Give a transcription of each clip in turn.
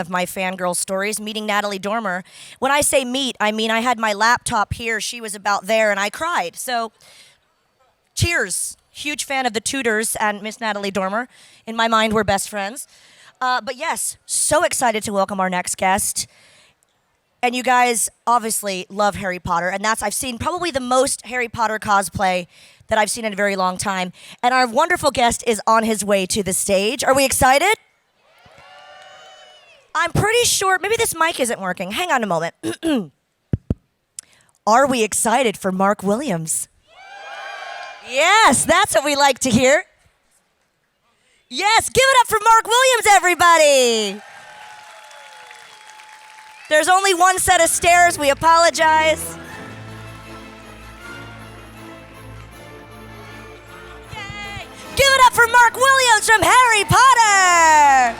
of my fangirl stories, meeting Natalie Dormer. When I say meet, I mean I had my laptop here, she was about there, and I cried. So, cheers. Huge fan of the Tudors and Miss Natalie Dormer. In my mind, we're best friends. But yes, so excited to welcome our next guest. And you guys obviously love Harry Potter, and I've seen probably the most Harry Potter cosplay that I've seen in a very long time. And our wonderful guest is on his way to the stage. Are we excited? I'm pretty sure, maybe this mic isn't working. Hang on a moment. Are we excited for Mark Williams? Yes, that's what we like to hear. Yes, give it up for Mark Williams, everybody. There's only one set of stairs. We apologize. Yay! Give it up for Mark Williams from Harry Potter.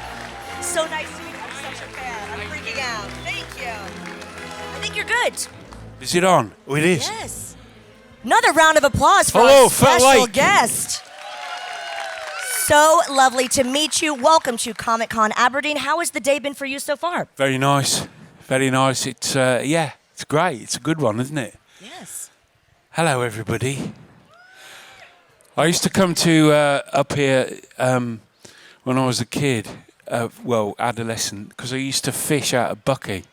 So nice to meet you. I'm such a fan. I'm freaking out. Thank you. I think you're good. Is it on? Oh, it is. Yes. Another round of applause for Hello, our special Lake. guest. So lovely to meet you. Welcome to Comic-Con Aberdeen. How has the day been for you so far? Very nice. Very nice. It's it's great. It's a good one, isn't it? Yes. Hello, everybody. I used to come to up here when I was a kid, adolescent, because I used to fish out of Bucky.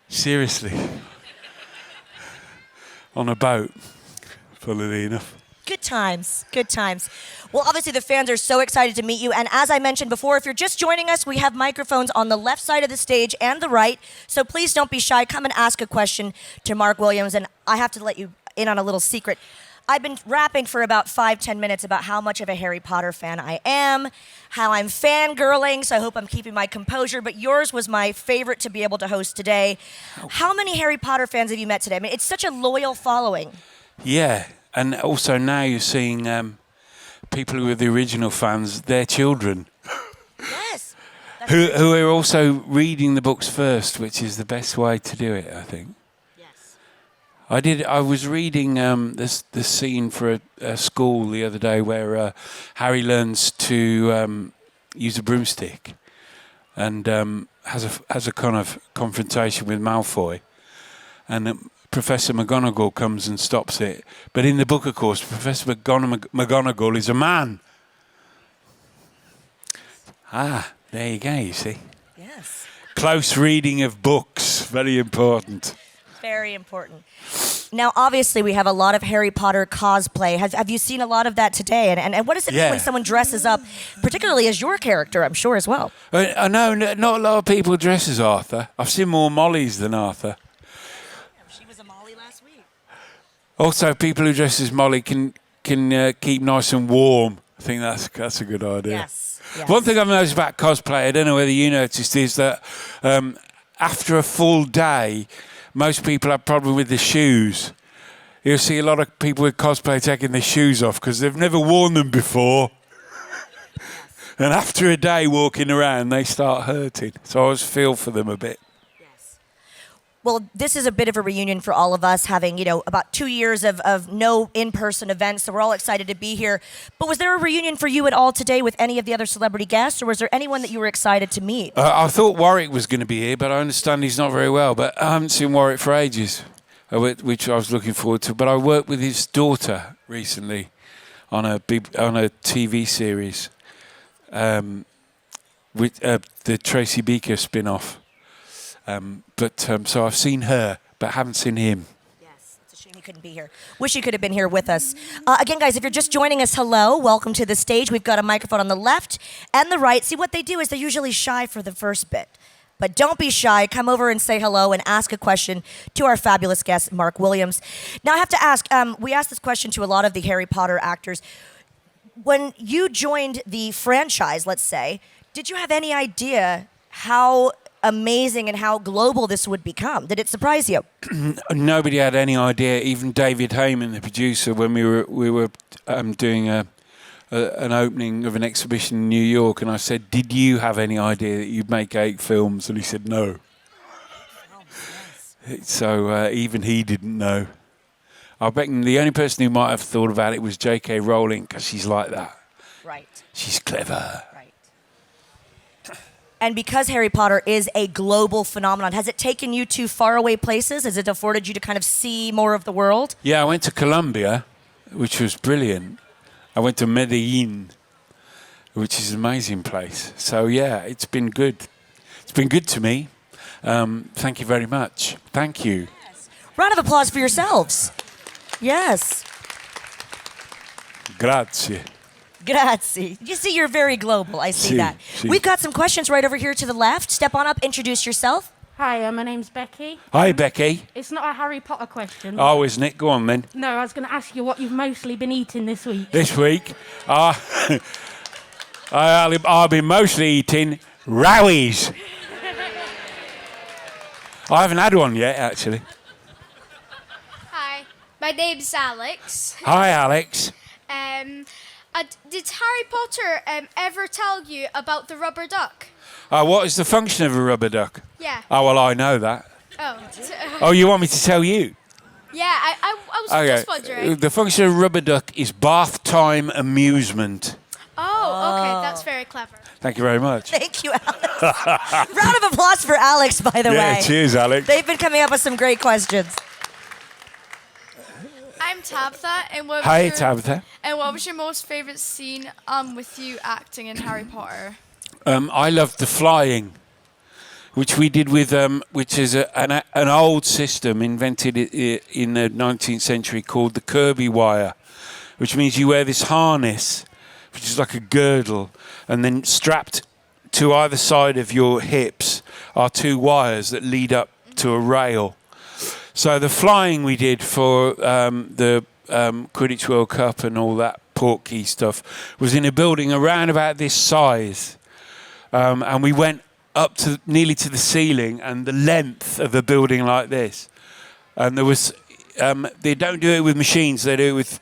Seriously. On a boat, funnily enough. Good times, good times. Well, obviously the fans are so excited to meet you, and as I mentioned before, if you're just joining us, we have microphones on the left side of the stage and the right, so please don't be shy. Come and ask a question to Mark Williams, and I have to let you in on a little secret. I've been rapping for about 5-10 minutes about how much of a Harry Potter fan I am, how I'm fangirling, so I hope I'm keeping my composure, but yours was my favorite to be able to host today. How many Harry Potter fans have you met today? I mean, it's such a loyal following. Yeah, and also now you're seeing people who are the original fans, their children. Yes. Who are also reading the books first, which is the best way to do it, I think. I was reading the scene for a school the other day where Harry learns to use a broomstick and has a kind of confrontation with Malfoy, and Professor McGonagall comes and stops it. But in the book, of course, Professor McGonagall is a man. Ah, there you go. You see. Yes. Close reading of books, very important. Very important. Now, obviously, we have a lot of Harry Potter cosplay. Have you seen a lot of that today? And what does it mean when someone dresses up, particularly as your character, I'm sure, as well? I know not a lot of people dress as Arthur. I've seen more Mollys than Arthur. She was a Molly last week. Also, people who dress as Molly can keep nice and warm. I think that's a good idea. Yes. One thing I've noticed about cosplay, I don't know whether you noticed, is that after a full day, most people have a problem with the shoes. You'll see a lot of people with cosplay taking their shoes off because they've never worn them before. And after a day walking around, they start hurting. So I always feel for them a bit. Well, this is a bit of a reunion for all of us, having, about 2 years of no in-person events, so we're all excited to be here. But was there a reunion for you at all today with any of the other celebrity guests, or was there anyone that you were excited to meet? I thought Warwick was going to be here, but I understand he's not very well. But I haven't seen Warwick for ages, which I was looking forward to. But I worked with his daughter recently on a TV series with the Tracy Beaker spin-off. So I've seen her, but haven't seen him. Yes, it's a shame he couldn't be here. Wish you could have been here with us. Again, guys, if you're just joining us, hello. Welcome to the stage. We've got a microphone on the left and the right. See, what they do is they're usually shy for the first bit. But don't be shy. Come over and say hello and ask a question to our fabulous guest, Mark Williams. Now, I have to ask, we asked this question to a lot of the Harry Potter actors. When you joined the franchise, let's say, did you have any idea how amazing and how global this would become? Did it surprise you? Nobody had any idea. Even David Heyman, the producer, when we were doing an opening of an exhibition in New York, and I said, "Did you have any idea that you'd make 8 films?" And he said, "No." Oh, yes. So even he didn't know. I reckon the only person who might have thought about it was J.K. Rowling, because she's like that. Right. She's clever. Right. And because Harry Potter is a global phenomenon, has it taken you to faraway places? Has it afforded you to kind of see more of the world? Yeah, I went to Colombia, which was brilliant. I went to Medellin, which is an amazing place. So yeah, it's been good. It's been good to me. Thank you very much. Thank you. Yes. Round of applause for yourselves. Yes. Grazie. Grazie. You see, you're very global. I see Si, that. si. We've got some questions right over here to the left. Step on up, introduce yourself. Hi, my name's Becky. Hi, Becky. It's not a Harry Potter question. Oh, isn't it? Go on then. No, I was going to ask you what you've mostly been eating this week. This week, I've been mostly eating rowies. I haven't had one yet, actually. Hi, my name's Alex. Hi, Alex. Did Harry Potter ever tell you about the rubber duck? What is the function of a rubber duck? Yeah. Oh, well, I know that. Oh. Oh, you want me to tell you? Yeah, I was just wondering. The function of a rubber duck is bath time amusement. Oh, okay, that's very clever. Thank you very much. Thank you, Alex. Round of applause for Alex, by the way. Cheers, Alex. They've been coming up with some great questions. I'm Tabitha, and Hi, Tabitha. And what was your most favourite scene with you acting in Harry Potter? I loved the flying, which we did with, which is an old system invented in the 19th century called the Kirby wire, which means you wear this harness, which is like a girdle, and then strapped to either side of your hips are two wires that lead up to a rail. So the flying we did for the Quidditch World Cup and all that portkey stuff was in a building around about this size. And we went up to nearly to the ceiling and the length of a building like this. And there was, they don't do it with machines, they do it with,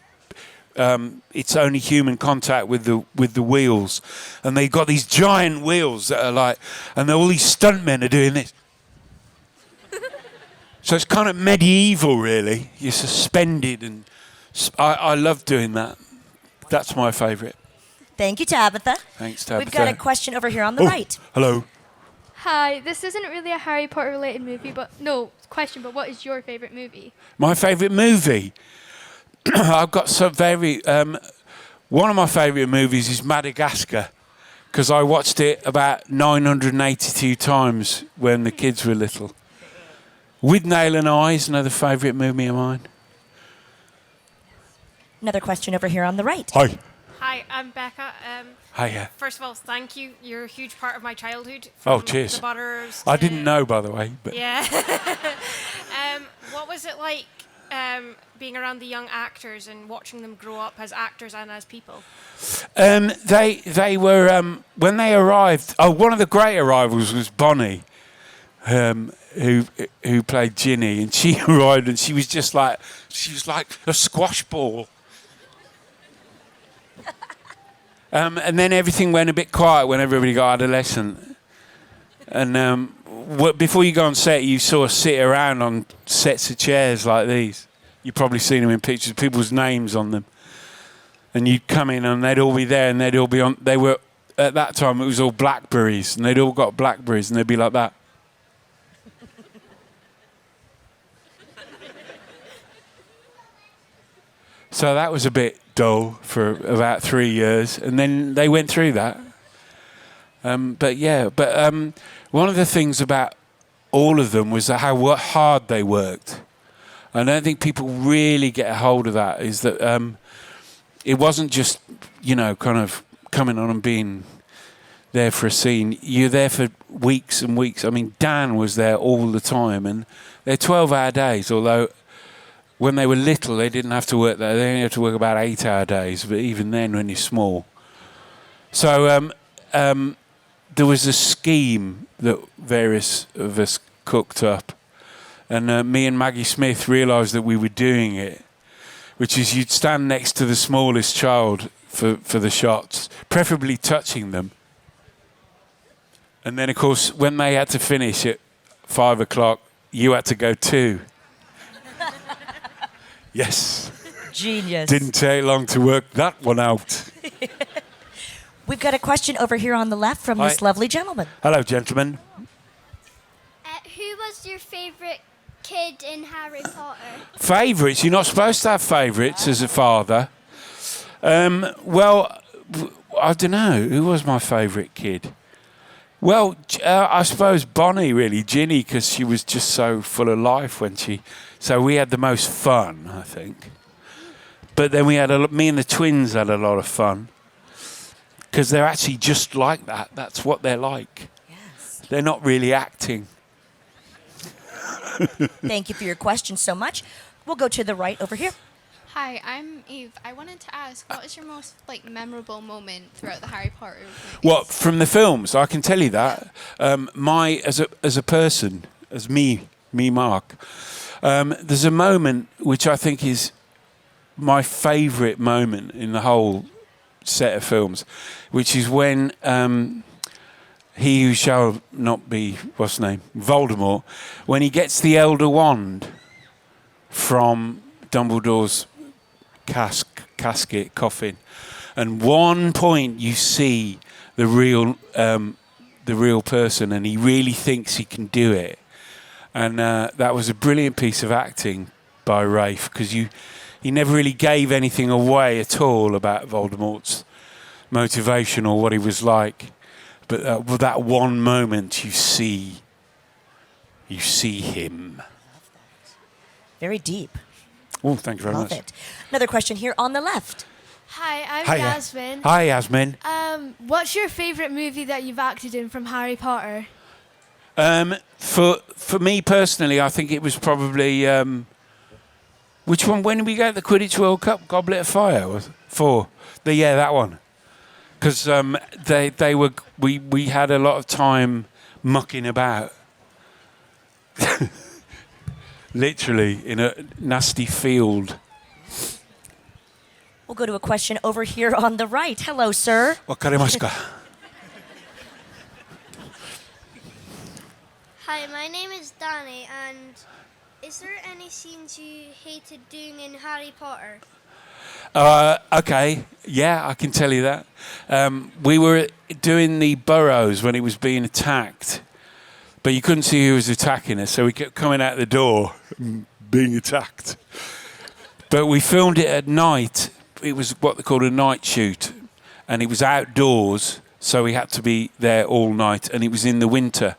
it's only human contact with the wheels. And they got these giant wheels that are like, and all these stuntmen are doing this. So it's kind of medieval, really. You're suspended, and I love doing that. That's my favourite. Thank you, Tabitha. Thanks, Tabitha. We've got a question over here on the right. Hello. Hi, this isn't really a Harry Potter related movie, but what is your favourite movie? My favourite movie? I've got some very... one of my favourite movies is Madagascar, because I watched it about 982 times when the kids were little. With Nail and Eyes, another favourite movie of mine. Another question over here on the right. Hi. Hi, I'm Becca. Hiya. First of all, thank you. You're a huge part of my childhood. Oh, from cheers. The Butters. I didn't know, by the way. But Yeah. What was it like being around the young actors and watching them grow up as actors and as people? They were when they arrived. Oh, one of the great arrivals was Bonnie, who played Ginny, and she arrived and she was like a squash ball. And then everything went a bit quiet when everybody got adolescent. And before you go on set, you sort of sit around on sets of chairs like these. You've probably seen them in pictures, people's names on them. And you'd come in and they'd all be there and they'd all be on... They were, at that time, it was all Blackberries. And they'd all got Blackberries and they'd be like that. So that was a bit dull for about 3 years, and then they went through that. But one of the things about all of them was how hard they worked. I don't think people really get a hold of that, is that it wasn't just, kind of coming on and being there for a scene. You're there for weeks and weeks. I mean, Dan was there all the time, and they're 12-hour days, although... When they were little, they didn't have to work that. They only had to work about 8-hour days, but even then, when you're small. So there was a scheme that various of us cooked up. And me and Maggie Smith realised that we were doing it, which is you'd stand next to the smallest child for the shots, preferably touching them. And then, of course, when they had to finish at 5 o'clock, you had to go too. Yes. Genius. Didn't take long to work that one out. We've got a question over here on the left from this Hi. lovely gentleman. Hello, gentlemen. Who was your favourite kid in Harry Potter? Favourites? You're not supposed to have favourites as a father. Well, I don't know. Who was my favourite kid? Well, I suppose Bonnie, really, Ginny, because she was just so full of life when she. So we had the most fun, I think. But then we had me and the twins had a lot of fun because they're actually just like that. That's what they're like. Yes. They're not really acting. Thank you for your question so much. We'll go to the right over here. Hi, I'm Eve. I wanted to ask, what is your most memorable moment throughout the Harry Potter movies? What from the films? I can tell you that. As a person, as me, Mark. There's a moment which I think is my favourite moment in the whole set of films, which is when he who shall not be, what's his name, Voldemort, when he gets the Elder Wand from Dumbledore's casket, coffin, and one point you see the real person, and he really thinks he can do it, and that was a brilliant piece of acting by Rafe, because he never really gave anything away at all about Voldemort's motivation or what he was like, but with that one moment you see him. Very deep. Oh, thank you very Love much. it. Another question here on the left. Hi, I'm Hiya. Yasmin. Hi, Yasmin. What's your favourite movie that you've acted in from Harry Potter? For me personally, I think it was probably which one? When did we go to the Quidditch World Cup? Goblet of Fire was that one. Because we had a lot of time mucking about, literally in a nasty field. We'll go to a question over here on the right. Hello, sir. Wakarimasu. Hi, my name is Danny, and is there any scenes you hated doing in Harry Potter? Okay, yeah, I can tell you that. We were doing the burrows when he was being attacked, but you couldn't see who was attacking us, so we kept coming out the door and being attacked. But we filmed it at night. It was what they called a night shoot, and it was outdoors, so we had to be there all night, and it was in the winter.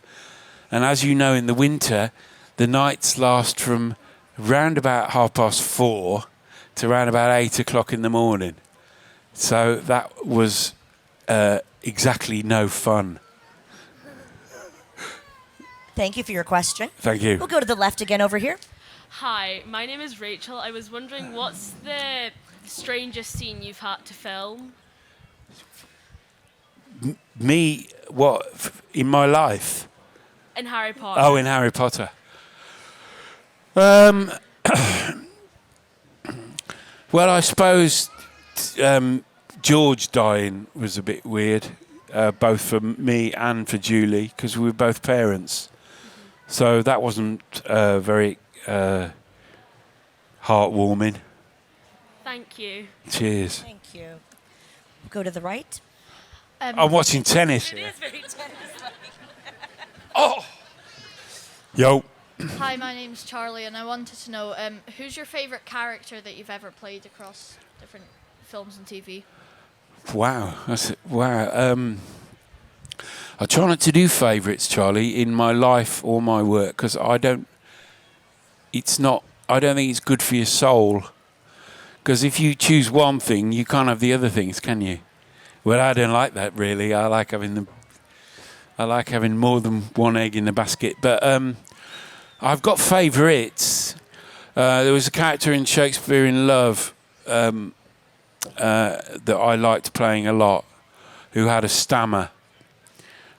And as you know, in the winter, the nights last from round about 4:30 to around about 8 o'clock in the morning. So that was exactly no fun. Thank you for your question. Thank you. We'll go to the left again over here. Hi, my name is Rachel. I was wondering, what's the strangest scene you've had to film? Me, what, in my life? In Harry Potter. Oh, in Harry Potter. Well, I suppose George dying was a bit weird, both for me and for Julie, because we were both parents. So that wasn't very heartwarming. Thank you. Cheers. Thank you. We'll go to the right. I'm watching tennis here. very tennis-like. Oh! Yo. Hi, my name's Charlie, and I wanted to know who's your favourite character that you've ever played across different films and TV? Wow. Wow. I try not to do favourites, Charlie, in my life or my work, because I don't think it's good for your soul. Because if you choose one thing, you can't have the other things, can you? Well, I don't like that, really. I like having more than one egg in the basket. But I've got favourites. There was a character in Shakespeare in Love that I liked playing a lot, who had a stammer,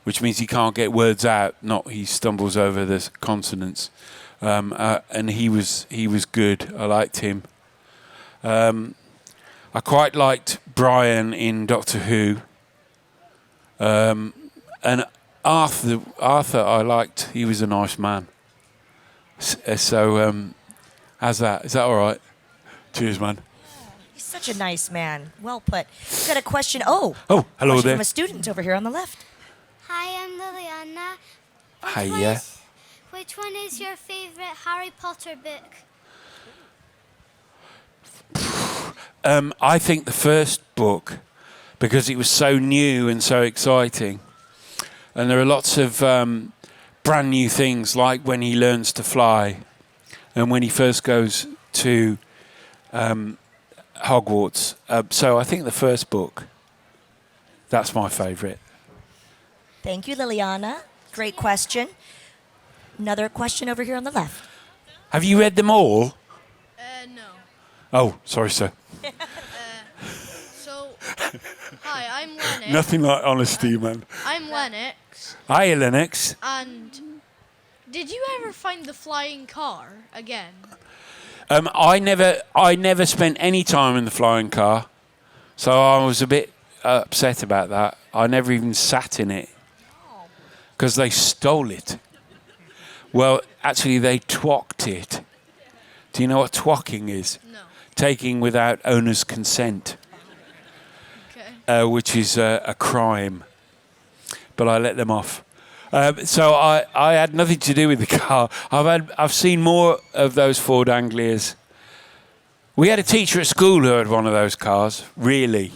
which means he can't get words out. Not he stumbles over the consonants, and he was good. I liked him. I quite liked Brian in Doctor Who, and Arthur I liked. He was a nice man. So how's that? Is that all right? Cheers, man. He's Such a nice man. Well put. We've got a question. Oh, hello question there. from a student over here on the left. Hi, I'm Liliana. Hiya. Which one is your favourite Harry Potter book? I think the first book, because it was so new and so exciting. And there are lots of brand new things, like when he learns to fly and when he first goes to Hogwarts. So I think the first book, that's my favourite. Thank you, Liliana. Great question. Another question over here on the left. Have you read them all? No. Oh, sorry, sir. So, hi, I'm Lennox. Nothing like honesty, man. I'm Lennox. Hiya, Lennox. And did you ever find the flying car again? I never spent any time in the flying car, so I was a bit upset about that. I never even sat in it because they stole it. Well, actually, they twocked it. Do you know what twocking is? No. Taking without owner's consent, which is a crime. But I let them off. So I had nothing to do with the car. I've seen more of those Ford Anglias. We had a teacher at school who had one of those cars, really.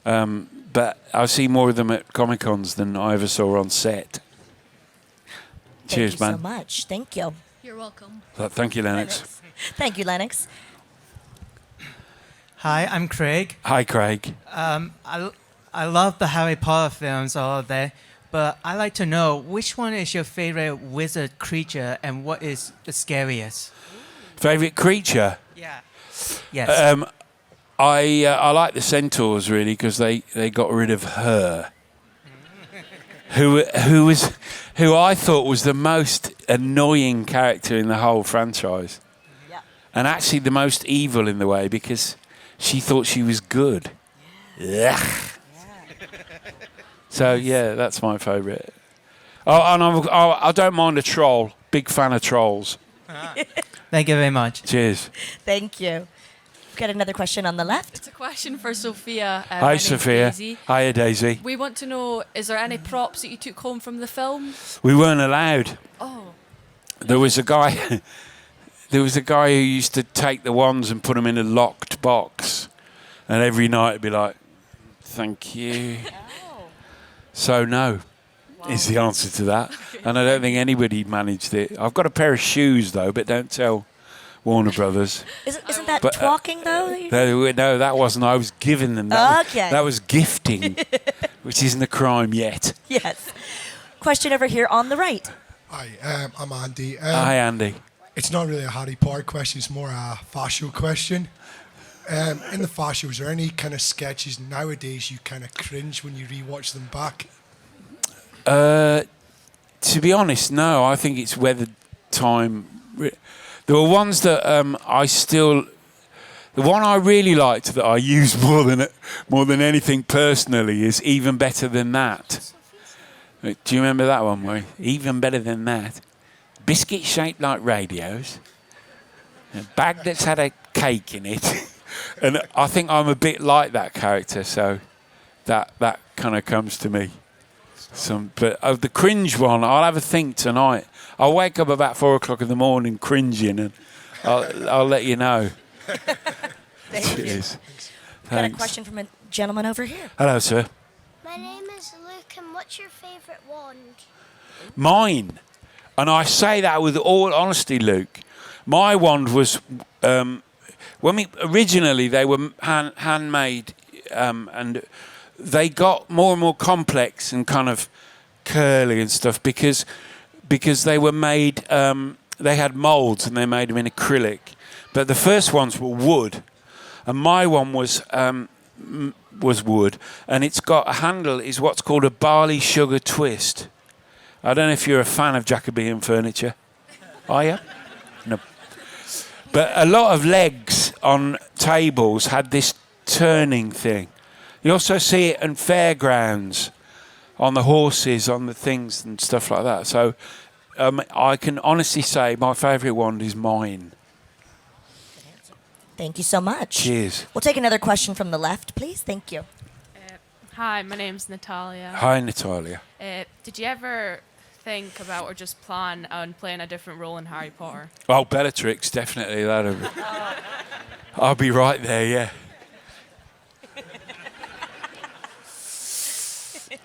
But I've seen more of them at Comic-Cons than I ever saw on set. Cheers, man. Thank you so much. Thank you. You're welcome. Thank you, Lennox. Thank you, Lennox. Hi, I'm Craig. Hi, Craig. I love the Harry Potter films, all of that, but I'd like to know which one is your favorite wizard creature and what is the scariest? Favourite creature? Yeah. Yes. I like the centaurs, really, because they got rid of her. who I thought was the most annoying character in the whole franchise. Yeah. And actually the most evil in the way, because she thought she was good. Yeah. So, yeah, that's my favourite. Oh, and I don't mind a troll. Big fan of trolls. Thank you very much. Cheers. Thank you. We've got another question on the left. It's a question for Sophia. Hi, my name's Sophia. Daisy. Hiya, Daisy. We want to know, is there any props that you took home from the film? We weren't allowed. Oh. There was a guy... There was a guy who used to take the wands and put them in a locked box. And every night it'd be like, thank you. Oh. So no, is the answer to that. And I don't think anybody managed it. I've got a pair of shoes, though, but don't tell Warner Brothers. Isn't that But, talking, though? No, that wasn't. I was giving them. That Okay. that was gifting, which isn't a crime yet. Yes. Question over here on the right. Hi, I'm Andy. Hi, Andy. It's not really a Harry Potter question, it's more a fascio question. In the fascio, is there any kind of sketches nowadays you kind of cringe when you rewatch them back? To be honest, no. I think it's weathered time. There were ones that I still... The one I really liked that I use more than anything personally is Even Better Than That. Do you remember that one, Murray? Even Better Than That. Biscuit shaped like radios. A bag that's had a cake in it. And I think I'm a bit like that character, so that kind of comes to me. But of the cringe one, I'll have a think tonight. I'll wake up about 4 o'clock in the morning cringing, and I'll let you know. Thank you. Cheers. Got a question from a gentleman over here. Hello, sir. My name is Luke, and what's your favourite wand? Mine, and I say that with all honesty, Luke. My wand was originally they were handmade, and they got more and more complex and kind of curly and stuff because they were made. They had molds and they made them in acrylic, but the first ones were wood, and my one was wood, and it's got a handle. Is what's called a barley sugar twist. I don't know if you're a fan of Jacobean furniture. Are you? No. But a lot of legs on tables had this turning thing. You also see it in fairgrounds, on the horses, on the things and stuff like that. So I can honestly say my favourite wand is mine. Thank you so much. Cheers. We'll take another question from the left, please. Thank you. Hi, my name's Natalia. Hi, Natalia. Did you ever think about or just plan on playing a different role in Harry Potter? Oh, Bellatrix, definitely. I'll be right there, yeah.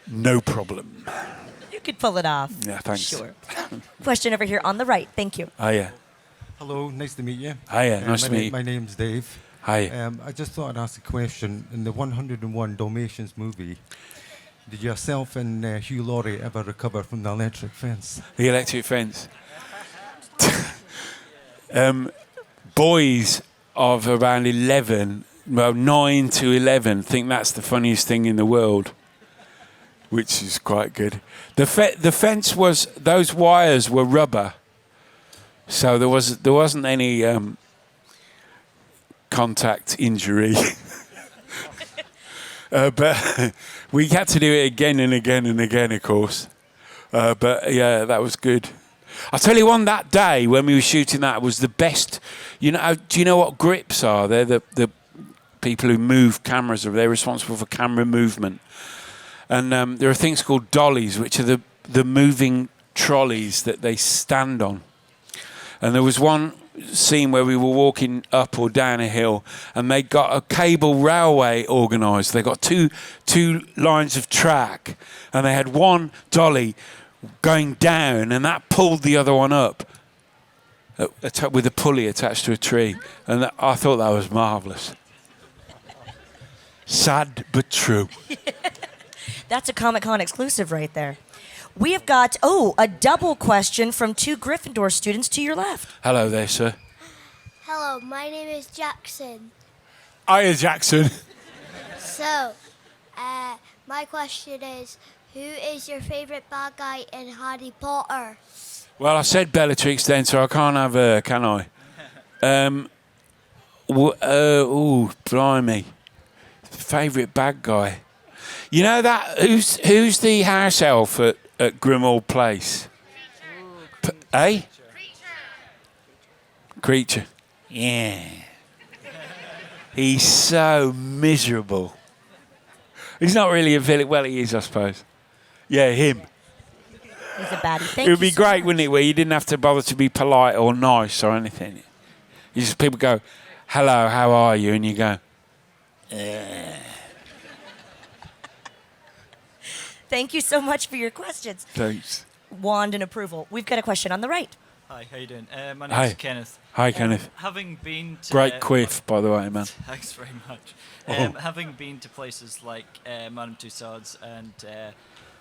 No problem. You could pull it off. Yeah, thanks. Sure. Question over here on the right. Thank you. Hiya. Hello, nice to meet you. Hiya, nice to meet you. My name's Dave. Hi. I just thought I'd ask a question. In the 101 Dalmatians movie, did yourself and Hugh Laurie ever recover from the electric fence? The electric fence. Boys of around 11, well, 9 to 11, think that's the funniest thing in the world, which is quite good. The fence was, those wires were rubber, so there wasn't any contact injury. But we had to do it again and again and again, of course. But yeah, that was good. I'll tell you one, that day when we were shooting that was the best. You know, do you know what grips are? They're the people who move cameras. They're responsible for camera movement. And there are things called dollies, which are the moving trolleys that they stand on. And there was one scene where we were walking up or down a hill, and they got a cable railway organised. They got two lines of track, and they had one dolly going down, and that pulled the other one up with a pulley attached to a tree. And I thought that was marvellous. Sad but true. That's a Comic-Con exclusive right there. We have got, a double question from 2 Gryffindor students to your left. Hello there, sir. Hello, my name is Jackson. Hiya, Jackson. So, my question is, who is your favourite bad guy in Harry Potter? Well, I said Bellatrix then, so I can't have her, can I? Blimey. Favourite bad guy. You know that, who's the house elf at Grimmauld Place? Creature. Yeah. He's so miserable. He's not really a villain. Well, he is, I suppose. Yeah, him. He's a baddie. It would be great, wouldn't it, where you didn't have to bother to be polite or nice or anything. You just, people go, hello, how are you? And you go, Thank you so much for your questions. Thanks. Wand and approval. We've got a question on the right. Hi, how you doing? My Hi. name's Kenneth. Hi, Kenneth. Having been to Great quiff, by the way, man. Thanks very much. Oh. Having been to places like Madame Tussauds and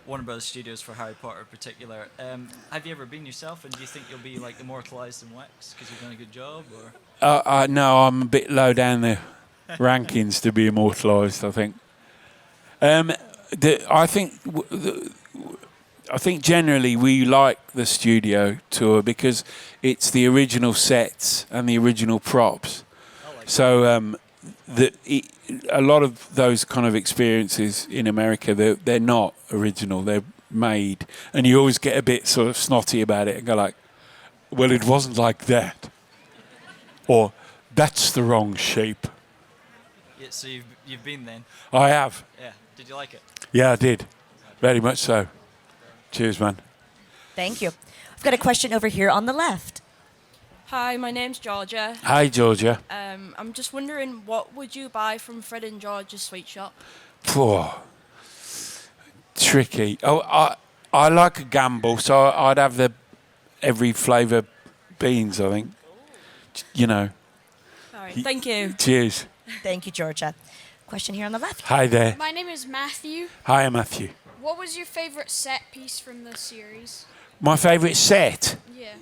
Warner Brothers Studios for Harry Potter in particular, have you ever been yourself, and do you think you'll be like immortalised in wax because you've done a good job? Or No, I'm a bit low down the rankings to be immortalised, I think. I think generally we like the studio tour because it's the original sets and the original props. So a lot of those kind of experiences in America, they're not original. They're made, and you always get a bit sort of snotty about it and go like, "Well, it wasn't like that," or "That's the wrong shape." Yeah, so you've been then. I have. Yeah. Did you like it? Yeah, I did. Very much so. Cheers, man. Thank you. We've got a question over here on the left. Hi, my name's Georgia. Hi, Georgia. I'm just wondering, what would you buy from Fred and George's sweet shop? Poor. Tricky. I like a gamble, so I'd have every flavour beans, I think. You know. All right, thank you. Cheers. Thank you, Georgia. Question here on the left. Hi there. My name is Matthew. Hi, Matthew. What was your favourite set piece from the series? My favourite set? Yeah.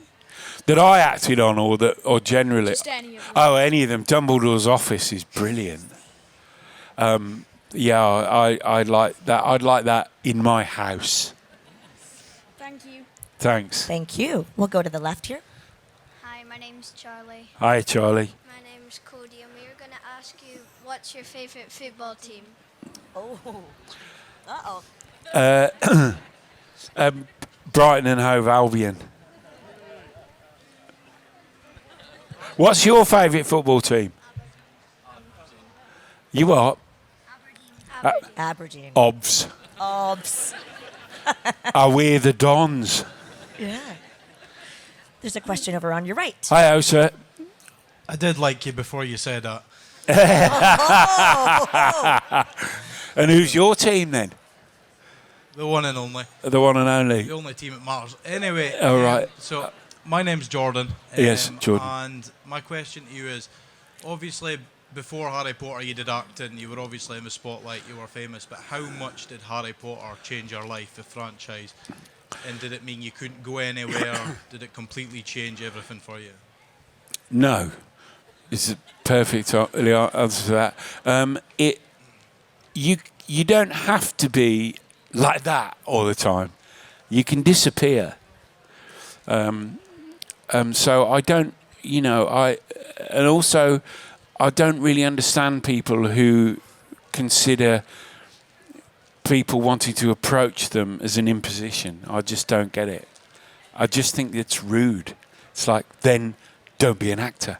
That I acted on, or generally? Just any of them. Oh, any of them. Dumbledore's office is brilliant. Yeah, I'd like that. I'd like that in my house. Thank you. Thanks. Thank you. We'll go to the left here. Hi, my name's Charlie. Hi, Charlie. My name's Cody, and we were going to ask you, what's your favourite football team? Oh. Uh-oh. Brighton and Hove Albion. What's your favourite football team? You are? Aberdeen. Obs. Obs. Are we the Dons? Yeah. There's a question over on your right. Hi, Osa. I did like you before you said that. And who's your team then? The one and only. The one and only. The only team that matters. Anyway. All right. So, my name's Jordan. Yes, Jordan. And my question to you is, obviously, before Harry Potter, you did acting. You were obviously in the spotlight. You were famous. But how much did Harry Potter change your life, the franchise? And did it mean you couldn't go anywhere? Did it completely change everything for you? No. It's a perfect answer to that. You don't have to be like that all the time. You can disappear. So I don't, and also I don't really understand people who consider people wanting to approach them as an imposition. I just don't get it. I just think it's rude. It's like, then don't be an actor.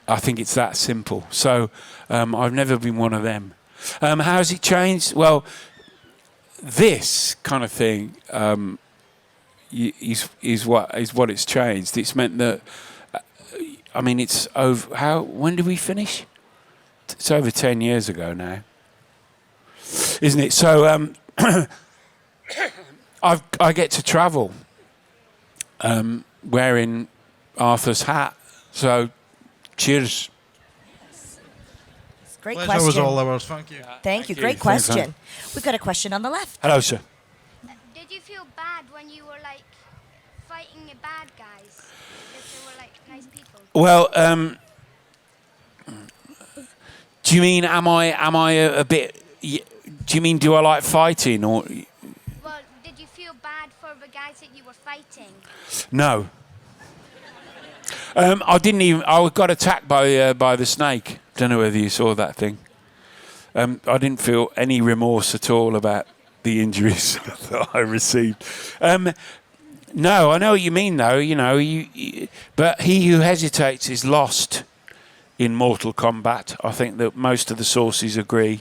I think it's that simple. So I've never been one of them. How has it changed? Well, this kind of thing is what it's changed. It's meant that, it's over. When did we finish? It's over 10 years ago now, isn't it? So I get to travel wearing Arthur's hat. So cheers. Great Pleasure question. was all ours. Thank you. Thank you. you. Great Thanks, question. We've got a question on the left. Hello, sir. Did you feel bad when you were like fighting the bad guys? If they were like nice people? Well, do you mean am I a bit? Do you mean do I like fighting or? Well, did you feel bad for the guys that you were fighting? No. I didn't even. I got attacked by the snake. Don't know whether you saw that thing. I didn't feel any remorse at all about the injuries that I received. No, I know what you mean, though. But he who hesitates is lost in Mortal Kombat. I think that most of the sources agree.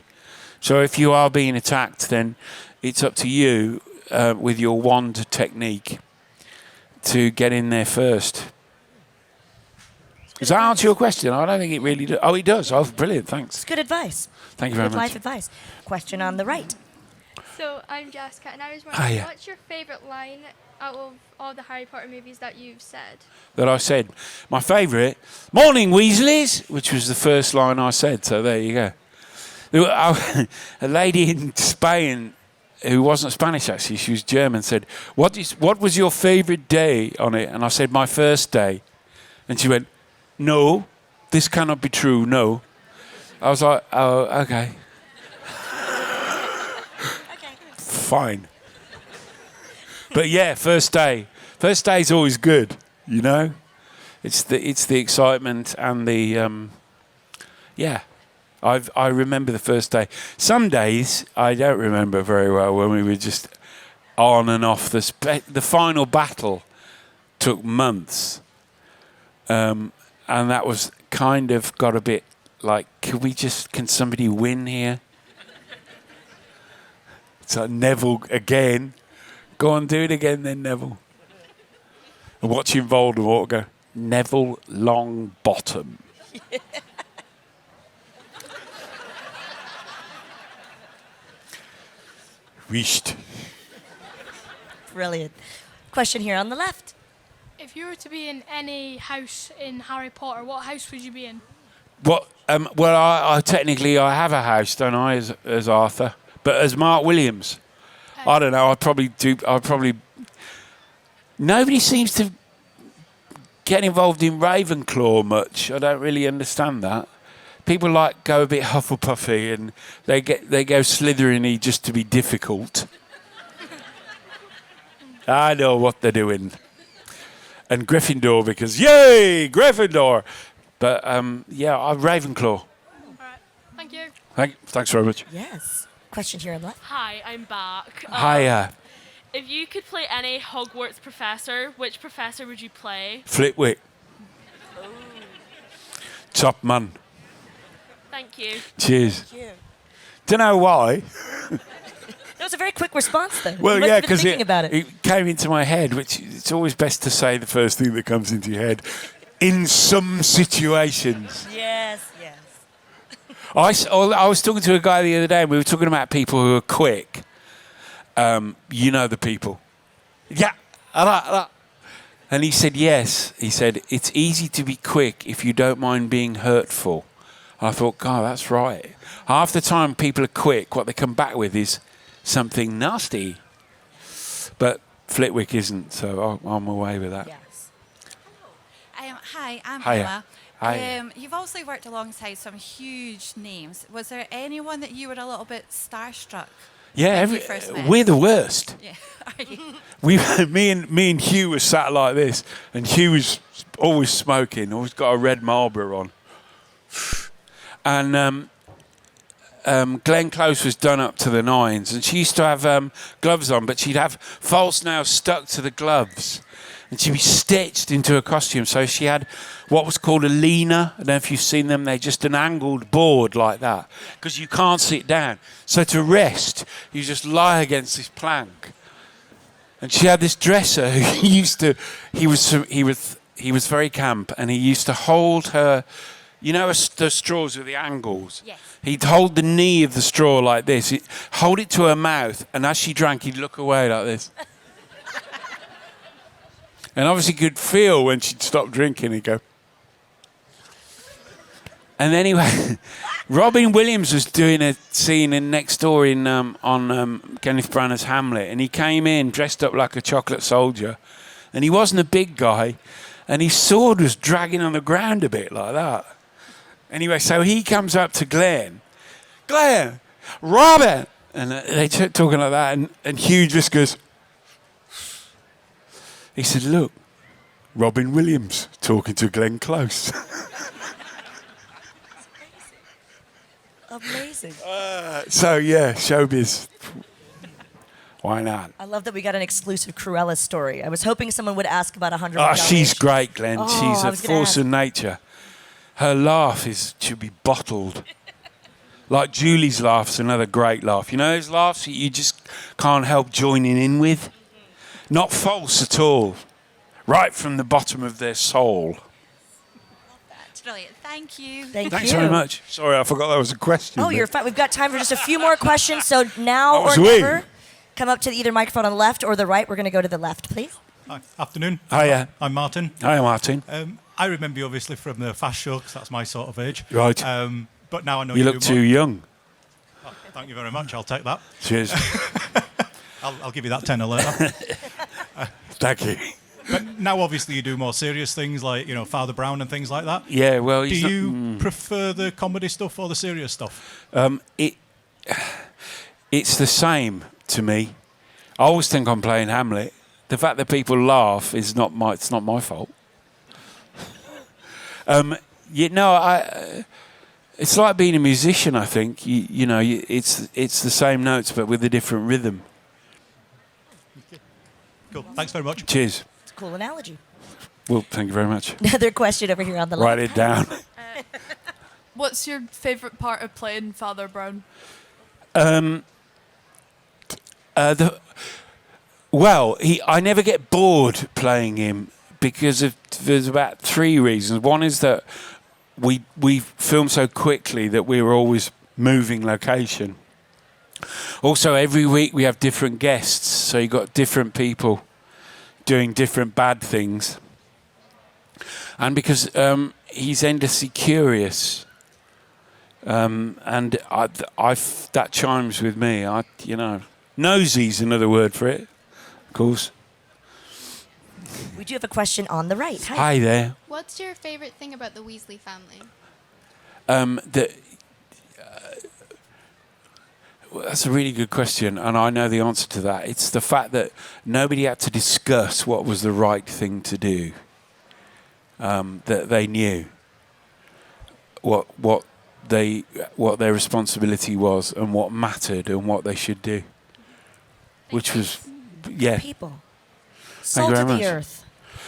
So if you are being attacked, then it's up to you with your wand technique to get in there first. Does that answer your question? I don't think it really does. Oh, it does. Oh, brilliant. Thanks. It's good advice. Thank you very Good much. life advice. Question on the right. So I'm Jessica, and I was wondering, Hiya. what's your favourite line out of all the Harry Potter movies that you've said? That I said. My favourite, "Morning, Weasleys," which was the first line I said. So there you go. A lady in Spain who wasn't Spanish, actually, she was German, said, what was your favourite day on it? And I said, my first day. And she went, no, this cannot be true, no. I was like, oh, okay. Fine. But yeah, first day. First day is always good, It's the excitement and the, yeah. I remember the first day. Some days I don't remember very well when we were just on and off. The final battle took months. And that was kind of got a bit like, can somebody win here? It's like Neville again. Go on, do it again then, Neville. And watching Voldemort go, Neville Longbottom. Wished. Brilliant. Question here on the left. If you were to be in any house in Harry Potter, what house would you be in? What? Well, I technically I have a house, don't I, as Arthur, but as Mark Williams, I don't know. I probably. Nobody seems to get involved in Ravenclaw much. I don't really understand that. People go a bit Hufflepuffy and they go Slytherin-y just to be difficult. I know what they're doing. And Gryffindor because yay, Gryffindor. But yeah, I'm Ravenclaw. All right. Thank you. Thanks very much. Yes. Question here on the left. Hi, I'm back. Hiya. If you could play any Hogwarts professor, which professor would you play? Flitwick. Top man. Thank you. Cheers. Thank you. Don't know why. That was a very quick response, though. Well, you must yeah, have been because thinking about it. it came into my head, which it's always best to say the first thing that comes into your head in some situations. Yes, yes. I was talking to a guy the other day, and we were talking about people who are quick. You know the people. Yeah. And he said, yes. He said, it's easy to be quick if you don't mind being hurtful. And I thought, God, that's right. Half the time people are quick, what they come back with is something nasty. But Flitwick isn't, so I'm away with that. Yes. Hi, I'm Hiya. Emma. Hi. You've obviously worked alongside some huge names. Was there anyone that you were a little bit starstruck? Yeah, when you first met? we're the worst. Yeah, are you? Me and Hugh were sat like this, and Hugh was always smoking, always got a red Marlboro on. And Glenn Close was done up to the nines, and she used to have gloves on, but she'd have false nails stuck to the gloves, and she'd be stitched into a costume. So she had what was called a leaner. I don't know if you've seen them. They're just an angled board like that, because you can't sit down. So to rest, you just lie against this plank. And she had this dresser who he was very camp, and he used to hold her, you know, the straws with the angles. Yes. He'd hold the knee of the straw like this, he'd hold it to her mouth, and as she drank, he'd look away like this. And obviously could feel when she'd stop drinking, he'd go. And anyway, Robin Williams was doing a scene in Next Door on Kenneth Branagh's Hamlet, and he came in dressed up like a chocolate soldier, and he wasn't a big guy, and his sword was dragging on the ground a bit like that. Anyway, so he comes up to Glenn, Robin, and they talking like that, and Hugh just goes. He said, "Look, Robin Williams talking to Glenn Close." Amazing. So yeah, showbiz. Why not? I love that we got an exclusive Cruella story. I was hoping someone would ask about 100. Oh, she's great, Glenn. Oh, she's a force of nature. Her laugh should be bottled. Like Julie's laugh's another great laugh. You know those laughs that you just can't help joining in with? Not false at all. Right from the bottom of their soul. That's brilliant. Thank you. Thanks very much. Sorry, I forgot that was a question. Oh, you're fine. We've got time for just a few more questions. So now That was or we. never, come up to either microphone on the left or the right. We're going to go to the left, please. Hi, afternoon. Hiya. I'm Martin. Hi, Martin. I remember you obviously from the Fast Show, because that's my sort of age. Right. But now I know You you look do too more. young. Oh, thank you very much. I'll take that. Cheers. I'll give you that tenner later. Thank you. But now obviously you do more serious things like, you know, Father Brown and things like that. Yeah, well, Do he's you prefer the comedy stuff or the serious stuff? It's the same to me. I always think I'm playing Hamlet. The fact that people laugh is not my. It's not my fault. It's like being a musician. I think it's the same notes but with a different rhythm. Cool. Thanks very much. Cheers. It's a cool analogy. Well, thank you very much. Another question over here on the left. Write it down. What's your favourite part of playing Father Brown? I never get bored playing him because there's about 3 reasons. One is that we film so quickly that we were always moving location. Also, every week we have different guests, so you've got different people doing different bad things. And because he's endlessly curious, and that chimes with me. Nosy's another word for it, of course. We do have a question on the right. Hi there. What's your favourite thing about the Weasley family? That's a really good question, and I know the answer to that. It's the fact that nobody had to discuss what was the right thing to do. That they knew what their responsibility was and what mattered and what they should do. Which was, yeah. People. Thank you Salt very of the much. earth.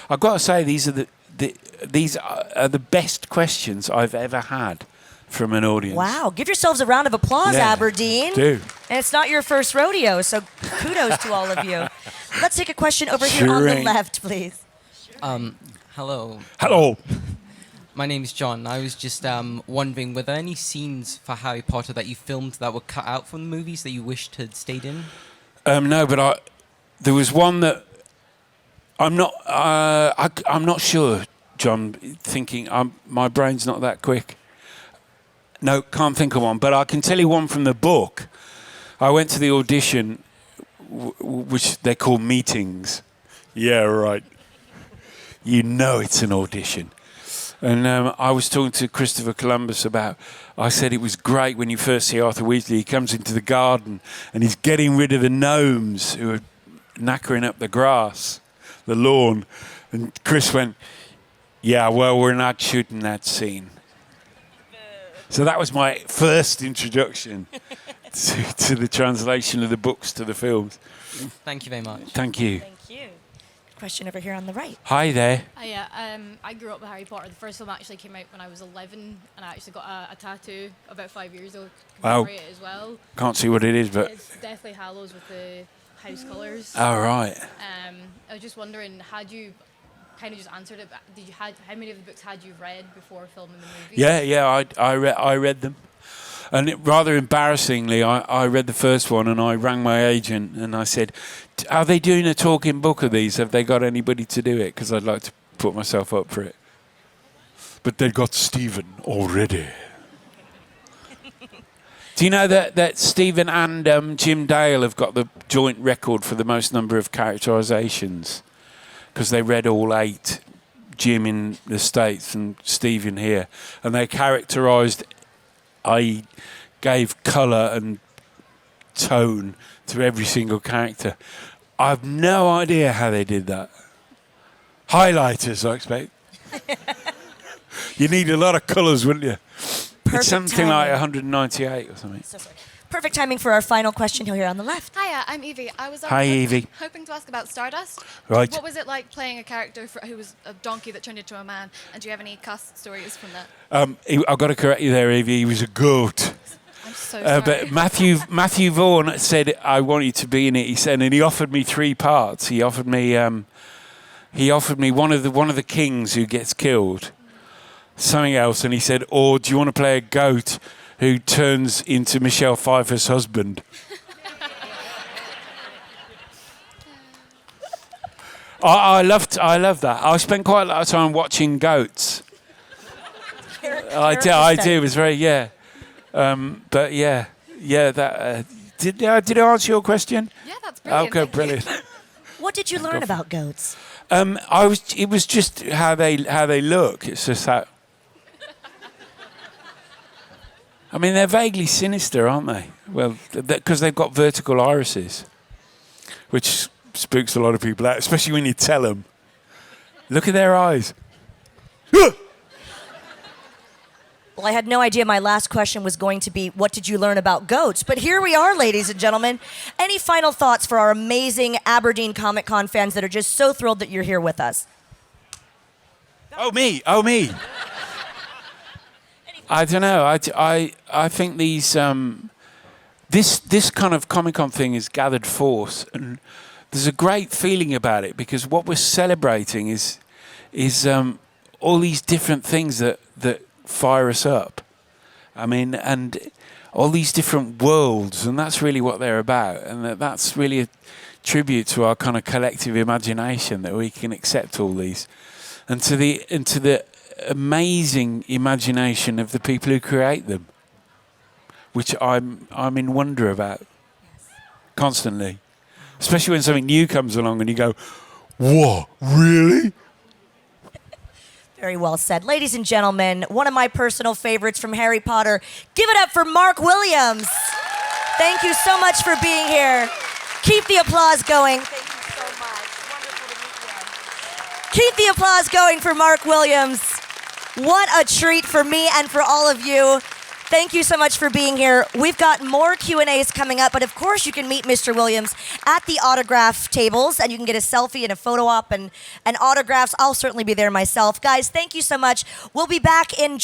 I've got to say these are the best questions I've ever had from an audience. Wow. Give yourselves a round of applause, Yeah, Aberdeen. do. And it's not your first rodeo, so kudos to all of you. Let's take a question over here on the left, please. Hello. Hello. My name's John. I was just wondering, were there any scenes for Harry Potter that you filmed that were cut out from the movies that you wished had stayed in? No, but there was one that I'm not sure, John. Thinking, my brain's not that quick. No, can't think of one. But I can tell you one from the book. I went to the audition, which they call meetings. Yeah, right. You know it's an audition. And I was talking to Christopher Columbus about, I said it was great when you first see Arthur Weasley. He comes into the garden and he's getting rid of the gnomes who are knackering up the grass, the lawn. And Chris went, yeah, well, we're not shooting that scene. So that was my first introduction to the translation of the books to the films. Thank you very much. Thank you. Thank you. Question over here on the right. Hi there. I grew up with Harry Potter. The first film actually came out when I was 11, and I actually got a tattoo about 5 years ago to Wow. commemorate it as well. Can't see what it is, but... It's Deathly Hallows with the house colours. Oh, right. I was just wondering, had you kind of just answered it, but how many of the books had you read before filming the movie? Yeah, I read them. And rather embarrassingly, I read the first one and I rang my agent and I said, are they doing a talking book of these? Have they got anybody to do it? Because I'd like to put myself up for it. But they've got Stephen already. Do you know that Stephen and Jim Dale have got the joint record for the most number of characterizations? Because they read all 8, Jim in the States and Stephen here. And they characterized, I gave colour and tone to every single character. I've no idea how they did that. Highlighters, I expect. You need a lot of colours, wouldn't you? It's something like 198 or something. So sorry. Perfect timing for our final question here on the left. Hiya, I'm Evie. I was Hi, Evie. hoping to ask about Stardust. Right. What was it like playing a character who was a donkey that turned into a man? And do you have any cast stories from that? I've got to correct you there, Evie. He was a goat. I'm so sorry. But Matthew Vaughan said, I want you to be in it. He said, and he offered me 3 parts. He offered me one of the kings who gets killed, something else, and he said, or do you want to play a goat who turns into Michelle Pfeiffer's husband? I love that. I spent quite a lot of time watching goats. I do. It was very but yeah. That did I answer your question? Yeah, that's brilliant. Okay, brilliant. What did you learn about goats? It was just how they look. It's just that. I mean, they're vaguely sinister, aren't they? Well, because they've got vertical irises, which spooks a lot of people out, especially when you tell them. Look at their eyes. Well, I had no idea my last question was going to be, what did you learn about goats? But here we are, ladies and gentlemen. Any final thoughts for our amazing Aberdeen Comic Con fans that are just so thrilled that you're here with us? Oh, me. I don't know. I think these this kind of Comic-Con thing has gathered force, and there's a great feeling about it because what we're celebrating is all these different things that fire us up. I mean, and all these different worlds, and that's really what they're about, and that's really a tribute to our kind of collective imagination that we can accept all these, and to the amazing imagination of the people who create them, which I'm in wonder about constantly, especially when something new comes along and you go, "What, really?" Very well said. Ladies and gentlemen, one of my personal favorites from Harry Potter. Give it up for Mark Williams. Thank you so much for being here. Keep the applause going. Thank you so much. Wonderful to meet you. Keep the applause going for Mark Williams. What a treat for me and for all of you. Thank you so much for being here. We've got more Q&As coming up, but of course you can meet Mr. Williams at the autograph tables, and you can get a selfie and a photo op and autographs. I'll certainly be there myself. Guys, thank you so much. We'll be back in